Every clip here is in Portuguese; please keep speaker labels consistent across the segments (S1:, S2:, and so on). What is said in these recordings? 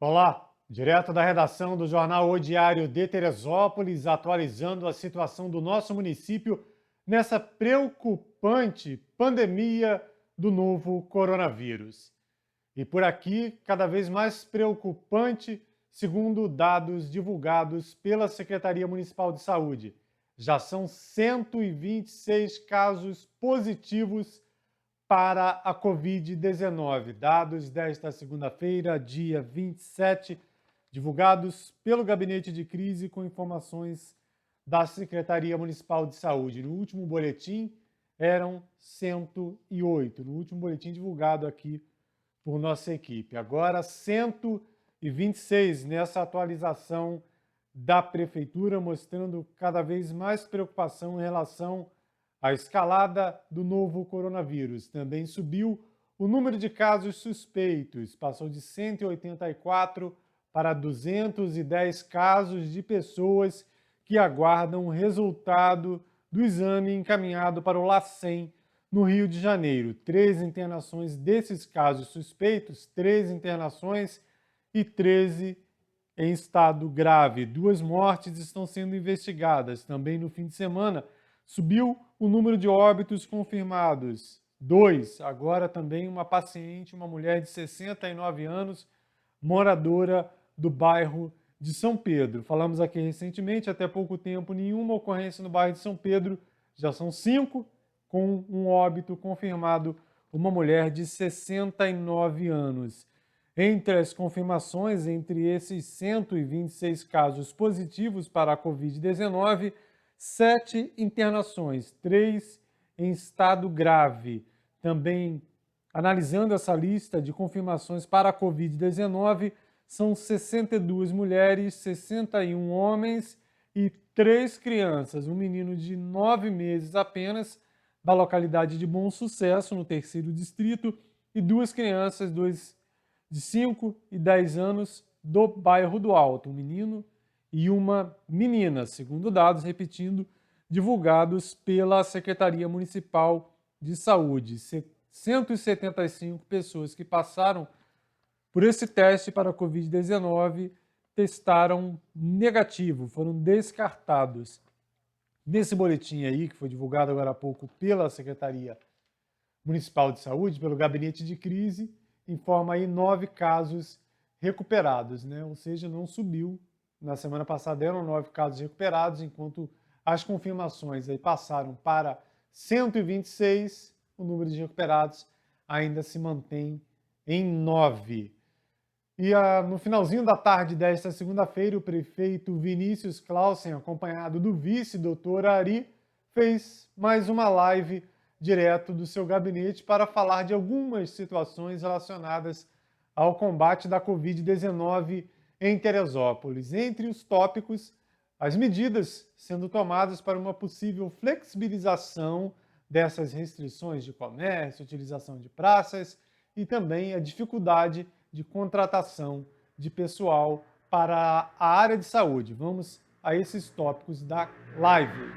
S1: Olá, direto da redação do jornal O Diário de Teresópolis, atualizando a situação do nosso município nessa preocupante pandemia do novo coronavírus. E por aqui, cada vez mais preocupante, segundo dados divulgados pela Secretaria Municipal de Saúde. Já são 126 casos positivos para a Covid-19. Dados desta segunda-feira, dia 27, divulgados pelo Gabinete de Crise com informações da Secretaria Municipal de Saúde. No último boletim, eram 108. No último boletim divulgado aqui por nossa equipe. Agora, 126 nessa atualização da Prefeitura, mostrando cada vez mais preocupação em relação à escalada do novo coronavírus. Também subiu o número de casos suspeitos, passou de 184 para 210 casos de pessoas que aguardam o resultado do exame encaminhado para o LACEN, no Rio de Janeiro. 3 internações desses casos suspeitos, 3 internações e 13 em estado grave. 2 mortes estão sendo investigadas. Também no fim de semana, subiu o número de óbitos confirmados. 2. Agora também uma paciente, uma mulher de 69 anos, moradora do bairro de São Pedro. Falamos aqui recentemente, até pouco tempo, nenhuma ocorrência no bairro de São Pedro. Já são 5, com um óbito confirmado, uma mulher de 69 anos. Entre as confirmações, entre esses 126 casos positivos para a Covid-19, 7 internações, 3 em estado grave. Também, analisando essa lista de confirmações para a Covid-19, são 62 mulheres, 61 homens e 3 crianças. Um menino de 9 meses apenas, da localidade de Bom Sucesso, no 3º distrito, e 2 crianças, 2 de 5 e 10 anos, do bairro do Alto, um menino e uma menina, segundo dados, repetindo, divulgados pela Secretaria Municipal de Saúde. 175 pessoas que passaram por esse teste para a Covid-19 testaram negativo, foram descartados. Nesse boletim aí, que foi divulgado agora há pouco pela Secretaria Municipal de Saúde, pelo Gabinete de Crise, informa aí 9 casos recuperados, né? Ou seja, não subiu. Na semana passada eram 9 casos recuperados, enquanto as confirmações aí passaram para 126, o número de recuperados ainda se mantém em 9. E no finalzinho da tarde desta segunda-feira, o prefeito Vinícius Clausen, acompanhado do vice, doutor Ari, fez mais uma live direto do seu gabinete para falar de algumas situações relacionadas ao combate da Covid-19 em Teresópolis. Entre os tópicos, as medidas sendo tomadas para uma possível flexibilização dessas restrições de comércio, utilização de praças e também a dificuldade de contratação de pessoal para a área de saúde. Vamos a esses tópicos da live.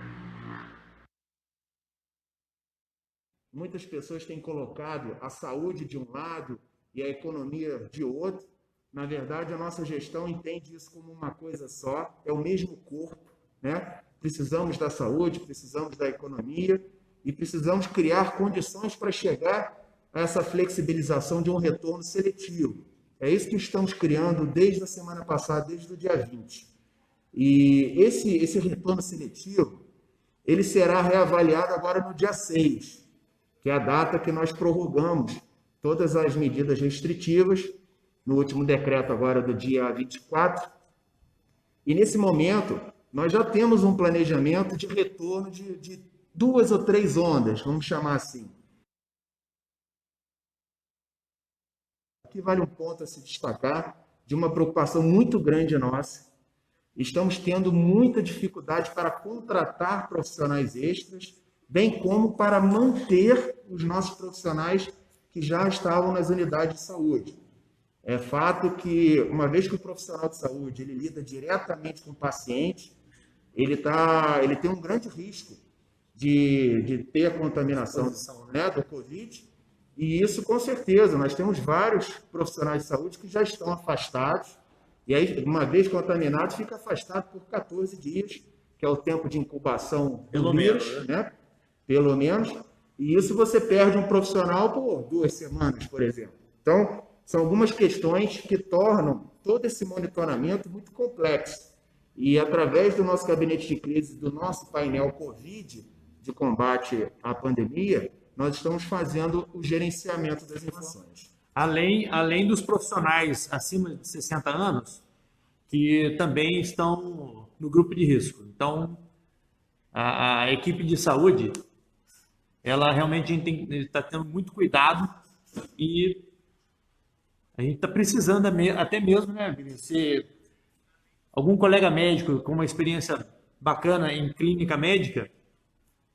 S2: Muitas pessoas têm colocado a saúde de um lado e a economia de outro. Na verdade, a nossa gestão entende isso como uma coisa só, é o mesmo corpo, né? Precisamos da saúde, precisamos da economia e precisamos criar condições para chegar a essa flexibilização de um retorno seletivo. É isso que estamos criando desde a semana passada, desde o dia 20. E esse retorno seletivo, ele será reavaliado agora no dia 6, que é a data que nós prorrogamos todas as medidas restritivas, no último decreto agora do dia 24. E nesse momento, nós já temos um planejamento de retorno de 2 ou 3 ondas, vamos chamar assim. Aqui vale um ponto a se destacar de uma preocupação muito grande nossa. Estamos tendo muita dificuldade para contratar profissionais extras, bem como para manter os nossos profissionais que já estavam nas unidades de saúde. É fato que, uma vez que o profissional de saúde ele lida diretamente com o paciente, ele tem um grande risco de ter a contaminação, né, do Covid, E isso, com certeza, nós temos vários profissionais de saúde que já estão afastados, e aí, uma vez contaminado, fica afastado por 14 dias, que é o tempo de incubação do vírus, né? Pelo menos. E isso você perde um profissional por 2 semanas, por exemplo. Então, são algumas questões que tornam todo esse monitoramento muito complexo. E através do nosso gabinete de crise, do nosso painel Covid de combate à pandemia, nós estamos fazendo o gerenciamento das informações.
S3: Além dos profissionais acima de 60 anos, que também estão no grupo de risco. Então, a equipe de saúde, ela realmente está tendo muito cuidado e a gente está precisando até mesmo, né, se algum colega médico com uma experiência bacana em clínica médica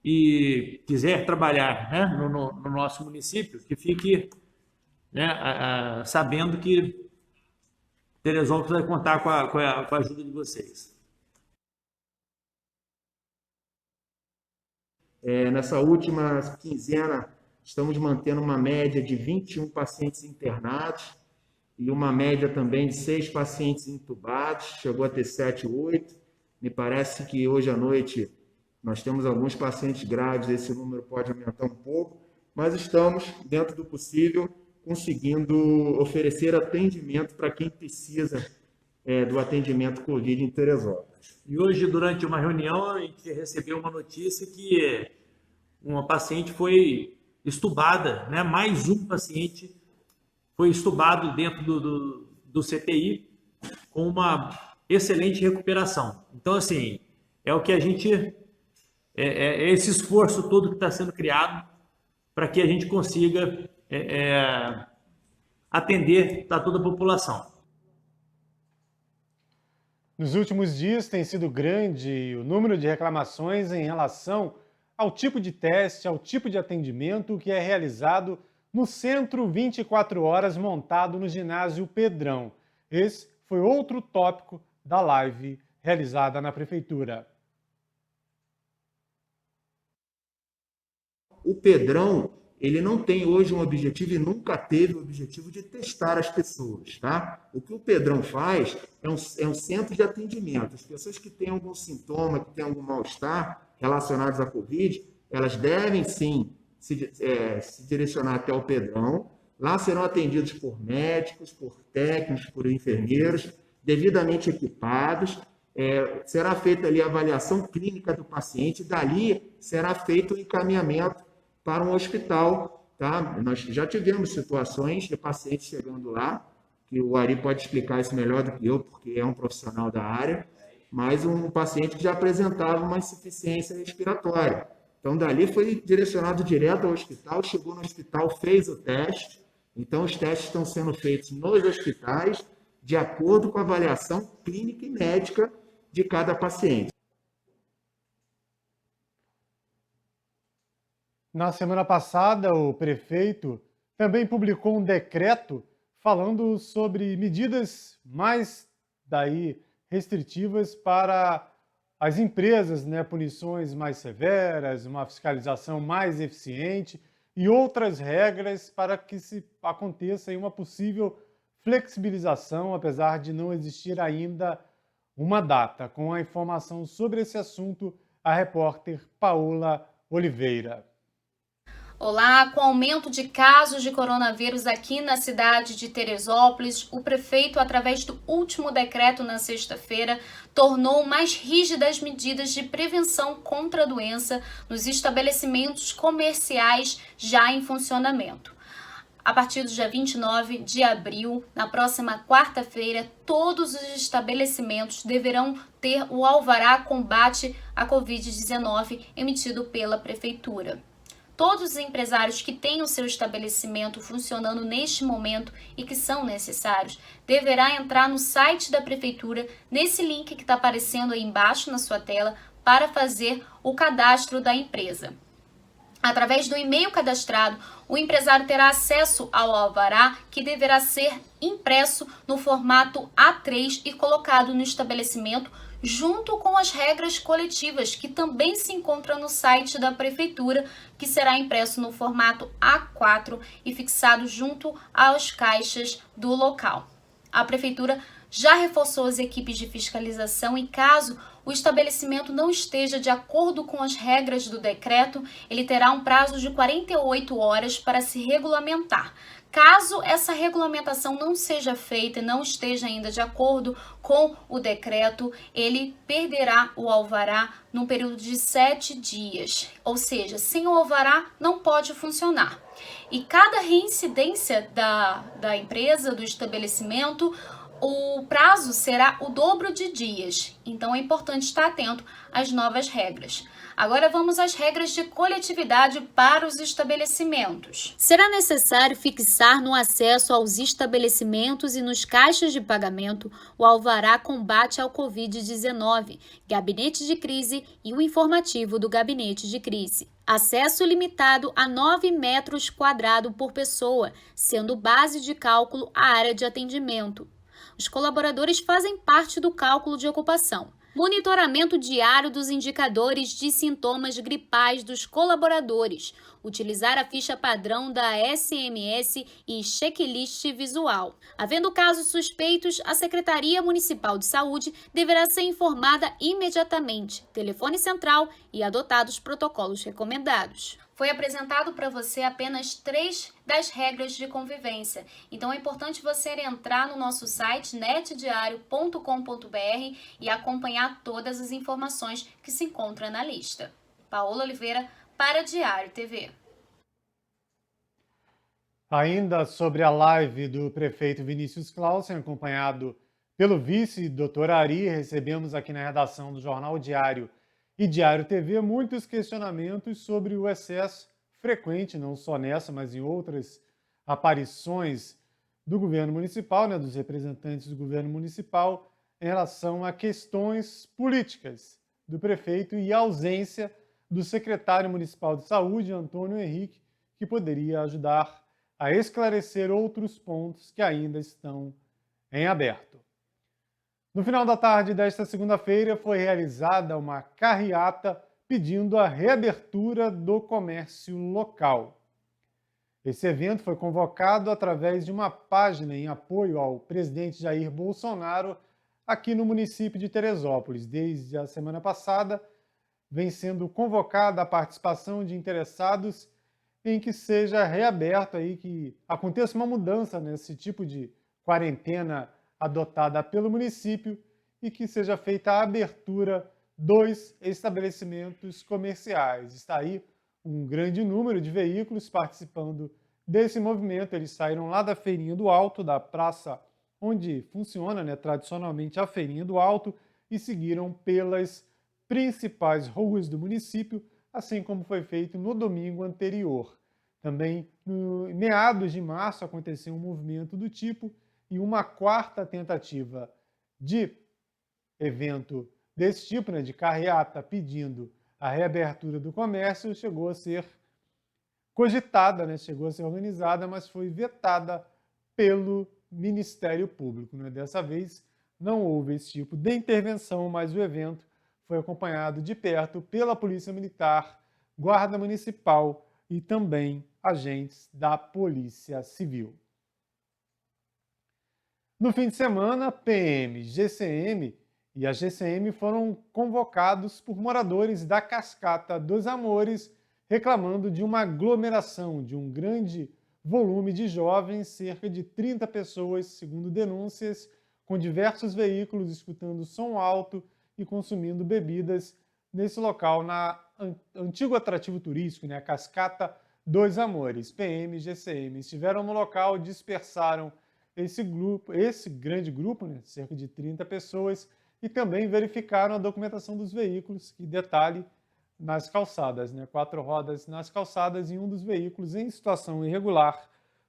S3: e quiser trabalhar, né, no nosso município, que fique, né, sabendo que Teresópolis vai contar com a ajuda de vocês.
S2: Nessa última quinzena, estamos mantendo uma média de 21 pacientes internados e uma média também de 6 pacientes intubados, chegou a ter 7, 8. Me parece que hoje à noite nós temos alguns pacientes graves, esse número pode aumentar um pouco, mas estamos, dentro do possível, conseguindo oferecer atendimento para quem precisa do atendimento Covid em Teresópolis.
S3: E hoje, durante uma reunião, a gente recebeu uma notícia que uma paciente foi estubada, né? Mais um paciente foi estubado dentro do CTI com uma excelente recuperação. Então, assim, é o que a gente... É esse esforço todo que está sendo criado para que a gente consiga atender a toda a população.
S1: Nos últimos dias tem sido grande o número de reclamações em relação ao tipo de teste, ao tipo de atendimento que é realizado no Centro 24 Horas montado no ginásio Pedrão. Esse foi outro tópico da live realizada na Prefeitura.
S2: O Pedrão, ele não tem hoje um objetivo e nunca teve o objetivo de testar as pessoas, tá? O que o Pedrão faz é um centro de atendimento. As pessoas que têm algum sintoma, que têm algum mal-estar relacionados à Covid, elas devem sim se direcionar até o Pedrão. Lá serão atendidos por médicos, por técnicos, por enfermeiros, devidamente equipados. Será feita ali a avaliação clínica do paciente, dali será feito o encaminhamento para um hospital, tá? Nós já tivemos situações de pacientes chegando lá, que o Ari pode explicar isso melhor do que eu, porque é um profissional da área, mas um paciente que já apresentava uma insuficiência respiratória. Então, dali foi direcionado direto ao hospital, chegou no hospital, fez o teste. Então, os testes estão sendo feitos nos hospitais, de acordo com a avaliação clínica e médica de cada paciente.
S1: Na semana passada, o prefeito também publicou um decreto falando sobre medidas mais restritivas para as empresas, né? Punições mais severas, uma fiscalização mais eficiente e outras regras para que se aconteça uma possível flexibilização, apesar de não existir ainda uma data. Com a informação sobre esse assunto, a repórter Paola Oliveira.
S4: Olá, com o aumento de casos de coronavírus aqui na cidade de Teresópolis, o prefeito, através do último decreto na sexta-feira, tornou mais rígidas as medidas de prevenção contra a doença nos estabelecimentos comerciais já em funcionamento. A partir do dia 29 de abril, na próxima quarta-feira, todos os estabelecimentos deverão ter o alvará combate à Covid-19 emitido pela Prefeitura. Todos os empresários que têm o seu estabelecimento funcionando neste momento e que são necessários, deverá entrar no site da Prefeitura, nesse link que está aparecendo aí embaixo na sua tela, para fazer o cadastro da empresa. Através do e-mail cadastrado, o empresário terá acesso ao alvará, que deverá ser impresso no formato A3 e colocado no estabelecimento junto com as regras coletivas, que também se encontram no site da Prefeitura, que será impresso no formato A4 e fixado junto aos caixas do local. A Prefeitura já reforçou as equipes de fiscalização e, caso o estabelecimento não esteja de acordo com as regras do decreto, ele terá um prazo de 48 horas para se regulamentar. Caso essa regulamentação não seja feita e não esteja ainda de acordo com o decreto, ele perderá o alvará num período de 7 dias. Ou seja, sem o alvará não pode funcionar. E cada reincidência da empresa, do estabelecimento, o prazo será o dobro de dias. Então é importante estar atento às novas regras. Agora vamos às regras de coletividade para os estabelecimentos. Será necessário fixar no acesso aos estabelecimentos e nos caixas de pagamento o alvará combate ao Covid-19, gabinete de crise e o informativo do gabinete de crise. Acesso limitado a 9 metros quadrados por pessoa, sendo base de cálculo a área de atendimento. Os colaboradores fazem parte do cálculo de ocupação. Monitoramento diário dos indicadores de sintomas gripais dos colaboradores. Utilizar a ficha padrão da SMS e checklist visual. Havendo casos suspeitos, a Secretaria Municipal de Saúde deverá ser informada imediatamente, telefone central e adotados protocolos recomendados. Foi apresentado para você apenas 3 das regras de convivência. Então é importante você entrar no nosso site netdiario.com.br e acompanhar todas as informações que se encontram na lista. Paola Oliveira para Diário TV.
S1: Ainda sobre a live do prefeito Vinícius Clausen, acompanhado pelo vice, Dr. Ari, recebemos aqui na redação do Jornal Diário e Diário TV muitos questionamentos sobre o excesso frequente, não só nessa, mas em outras aparições do governo municipal, dos representantes do governo municipal, em relação a questões políticas do prefeito e a ausência do secretário municipal de saúde, Antônio Henrique, que poderia ajudar a esclarecer outros pontos que ainda estão em aberto. No final da tarde desta segunda-feira foi realizada uma carreata pedindo a reabertura do comércio local. Esse evento foi convocado através de uma página em apoio ao presidente Jair Bolsonaro aqui no município de Teresópolis. Desde a semana passada, vem sendo convocada a participação de interessados em que seja reaberto aí, que aconteça uma mudança nesse tipo de quarentena adotada pelo município e que seja feita a abertura dos estabelecimentos comerciais. Está aí um grande número de veículos participando desse movimento. Eles saíram lá da Feirinha do Alto, da praça onde funciona tradicionalmente a Feirinha do Alto, e seguiram pelas principais ruas do município, assim como foi feito no domingo anterior. Também, no meados de março, aconteceu um movimento do tipo, e uma quarta tentativa de evento desse tipo, de carreata pedindo a reabertura do comércio, chegou a ser cogitada, chegou a ser organizada, mas foi vetada pelo Ministério Público. Dessa vez não houve esse tipo de intervenção, mas o evento foi acompanhado de perto pela Polícia Militar, Guarda Municipal e também agentes da Polícia Civil. No fim de semana, PM, GCM e a GCM foram convocados por moradores da Cascata dos Amores, reclamando de uma aglomeração, de um grande volume de jovens, cerca de 30 pessoas, segundo denúncias, com diversos veículos escutando som alto e consumindo bebidas nesse local, na antigo atrativo turístico, a Cascata dos Amores. PM e GCM estiveram no local, dispersaram esse grande grupo, cerca de 30 pessoas, e também verificaram a documentação dos veículos, e detalhe, nas calçadas, 4 rodas nas calçadas, e um dos veículos em situação irregular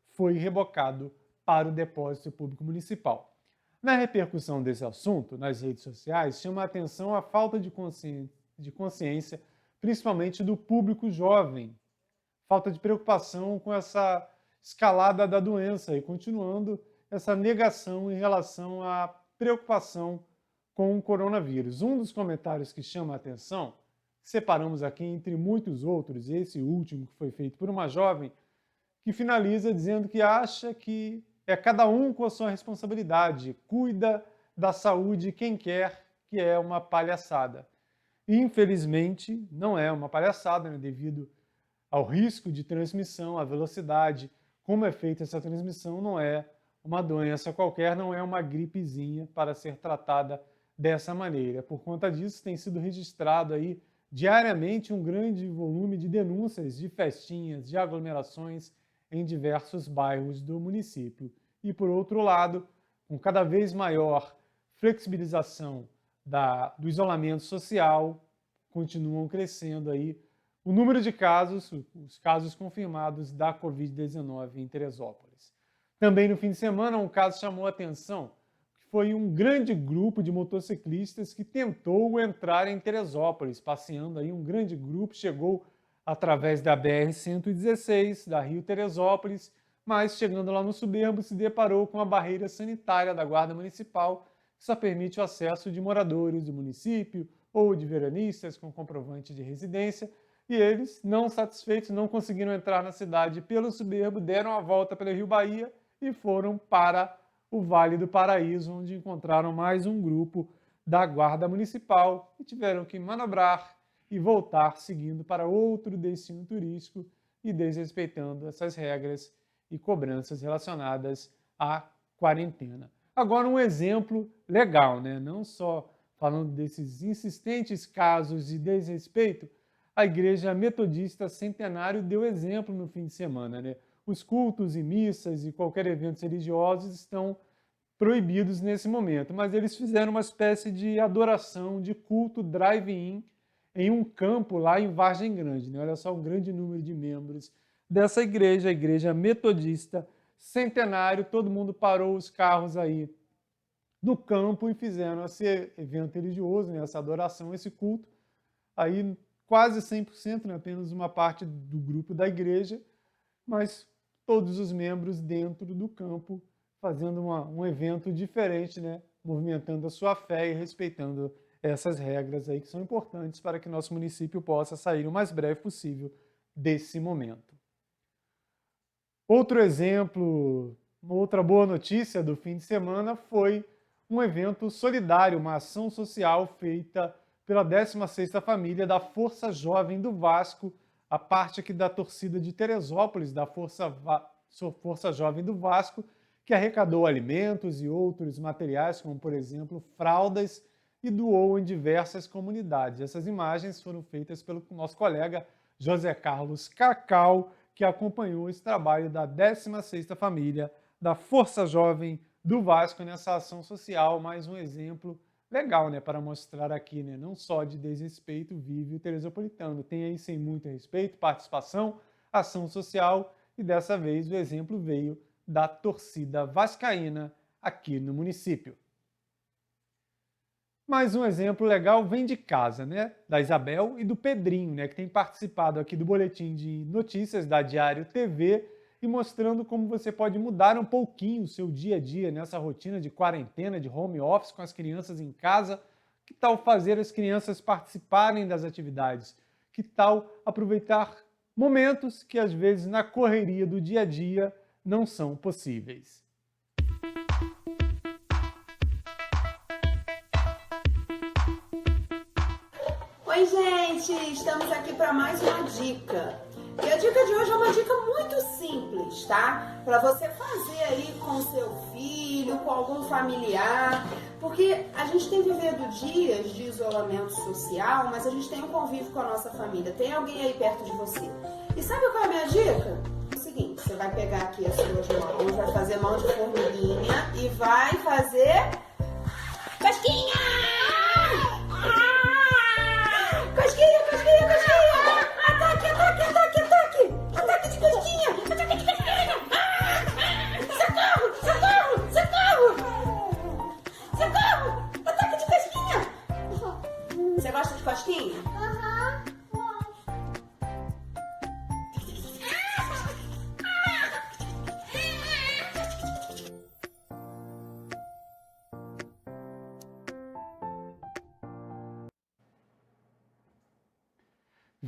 S1: foi rebocado para o depósito público municipal. Na repercussão desse assunto nas redes sociais, chama a atenção a falta de consciência, principalmente do público jovem, falta de preocupação com essa escalada da doença e continuando essa negação em relação à preocupação com o coronavírus. Um dos comentários que chama a atenção, separamos aqui entre muitos outros, esse último que foi feito por uma jovem, que finaliza dizendo que acha que é cada um com a sua responsabilidade, cuida da saúde quem quer, que é uma palhaçada. Infelizmente, não é uma palhaçada, né, devido ao risco de transmissão, à velocidade, como é feita essa transmissão, não é uma doença qualquer, não é uma gripezinha para ser tratada dessa maneira. Por conta disso, tem sido registrado aí diariamente um grande volume de denúncias de festinhas, de aglomerações em diversos bairros do município. E, por outro lado, com cada vez maior flexibilização do isolamento social, continuam crescendo aí o número de casos, os casos confirmados da Covid-19 em Teresópolis. Também no fim de semana, um caso chamou a atenção, que foi um grande grupo de motociclistas que tentou entrar em Teresópolis, passeando aí um grande grupo, chegou através da BR-116, da Rio-Teresópolis, mas chegando lá no Soberbo se deparou com a barreira sanitária da Guarda Municipal, que só permite o acesso de moradores do município ou de veranistas com comprovante de residência, e eles, não satisfeitos, não conseguiram entrar na cidade pelo Soberbo, deram a volta pelo Rio Bahia e foram para o Vale do Paraíso, onde encontraram mais um grupo da Guarda Municipal e tiveram que manobrar e voltar seguindo para outro destino turístico e desrespeitando essas regras e cobranças relacionadas à quarentena. Agora, um exemplo legal, né? Não só falando desses insistentes casos de desrespeito, a Igreja Metodista Centenário deu exemplo no fim de semana, né? Os cultos e missas e qualquer eventos religiosos estão proibidos nesse momento, mas eles fizeram uma espécie de adoração, de culto drive-in em um campo lá em Vargem Grande, né? Olha só o grande número de membros dessa igreja, a Igreja Metodista Centenário. Todo mundo parou os carros aí no campo e fizeram esse evento religioso, né? Essa adoração, esse culto. Aí quase 100%, né? Apenas uma parte do grupo da igreja, mas todos os membros dentro do campo fazendo um evento diferente, né? Movimentando a sua fé e respeitando essas regras aí que são importantes para que nosso município possa sair o mais breve possível desse momento. Outro exemplo, outra boa notícia do fim de semana foi um evento solidário, uma ação social feita pela 16ª Família da Força Jovem do Vasco, a parte aqui da torcida de Teresópolis, da Força Jovem do Vasco, que arrecadou alimentos e outros materiais, como, por exemplo, fraldas, e doou em diversas comunidades. Essas imagens foram feitas pelo nosso colega José Carlos Cacau, que acompanhou esse trabalho da 16ª Família da Força Jovem do Vasco nessa ação social. Mais um exemplo legal, né, para mostrar aqui, né, não só de desrespeito vive o teresopolitano, tem aí sem muito respeito, participação, ação social, e dessa vez o exemplo veio da torcida vascaína aqui no município. Mais um exemplo legal vem de casa, né? Da Isabel e do Pedrinho, né? Que tem participado aqui do boletim de notícias da Diário TV e mostrando como você pode mudar um pouquinho o seu dia a dia nessa rotina de quarentena, de home office com as crianças em casa. Que tal fazer as crianças participarem das atividades? Que tal aproveitar momentos que às vezes na correria do dia a dia não são possíveis?
S5: Oi, gente! Estamos aqui para mais uma dica. E a dica de hoje é uma dica muito simples, tá? Para você fazer aí com seu filho, com algum familiar, porque a gente tem vivido dias de isolamento social, mas a gente tem um convívio com a nossa família. Tem alguém aí perto de você. E sabe qual é a minha dica? É o seguinte, você vai pegar aqui as suas mãos, vai fazer mão de formiguinha e vai fazer casquinha! Casquinha, casquinha, casquinha! Ataque, ataque, ataque, ataque! Ataque de casquinha! Ataque de casquinha! Socorro, socorro, socorro! Socorro! Ataque de casquinha! Você gosta de casquinha?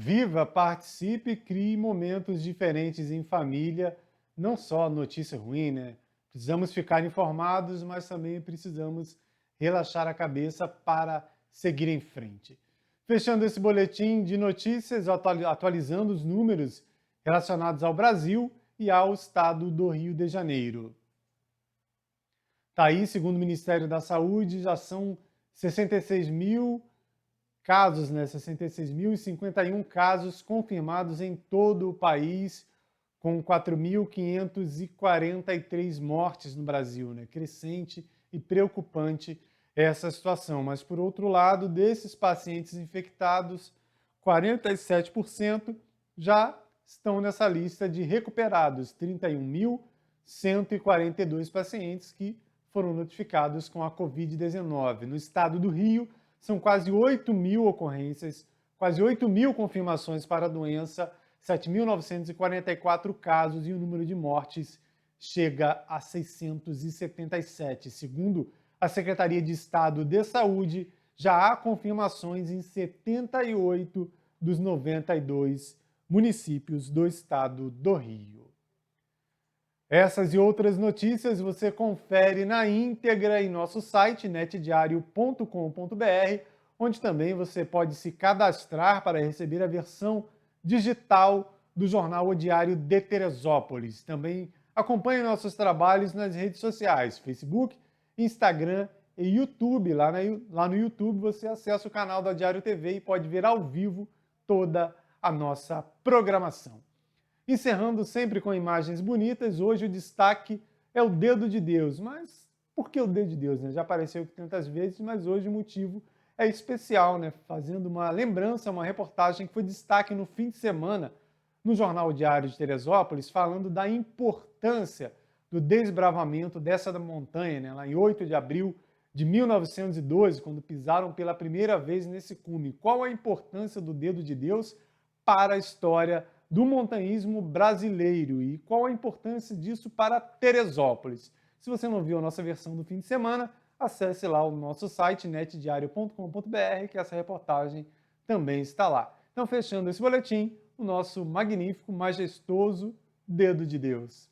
S1: Viva, participe e crie momentos diferentes em família. Não só notícia ruim, né? Precisamos ficar informados, mas também precisamos relaxar a cabeça para seguir em frente. Fechando esse boletim de notícias, atualizando os números relacionados ao Brasil e ao estado do Rio de Janeiro. Tá aí, segundo o Ministério da Saúde, já são 66 mil casos, né? 66.051 casos confirmados em todo o país, com 4.543 mortes no Brasil, né? Crescente e preocupante essa situação. Mas, por outro lado, desses pacientes infectados, 47% já estão nessa lista de recuperados, 31.142 pacientes que foram notificados com a Covid-19. No estado do Rio, são quase 8 mil ocorrências, quase 8 mil confirmações para a doença, 7.944 casos e o número de mortes chega a 677. Segundo a Secretaria de Estado de Saúde, já há confirmações em 78 dos 92 municípios do estado do Rio. Essas e outras notícias você confere na íntegra em nosso site netdiario.com.br, onde também você pode se cadastrar para receber a versão digital do jornal O Diário de Teresópolis. Também acompanhe nossos trabalhos nas redes sociais, Facebook, Instagram e YouTube. Lá no YouTube você acessa o canal da Diário TV e pode ver ao vivo toda a nossa programação. Encerrando sempre com imagens bonitas, hoje o destaque é o dedo de Deus. Mas por que o dedo de Deus, né? Já apareceu tantas vezes, mas hoje o motivo é especial, né? Fazendo uma lembrança, uma reportagem que foi destaque no fim de semana no Jornal Diário de Teresópolis, falando da importância do desbravamento dessa montanha, né? Lá em 8 de abril de 1912, quando pisaram pela primeira vez nesse cume. Qual a importância do dedo de Deus para a história do montanhismo brasileiro e qual a importância disso para Teresópolis? Se você não viu a nossa versão do fim de semana, acesse lá o nosso site netdiario.com.br, que essa reportagem também está lá. Então, fechando esse boletim, o nosso magnífico, majestoso dedo de Deus.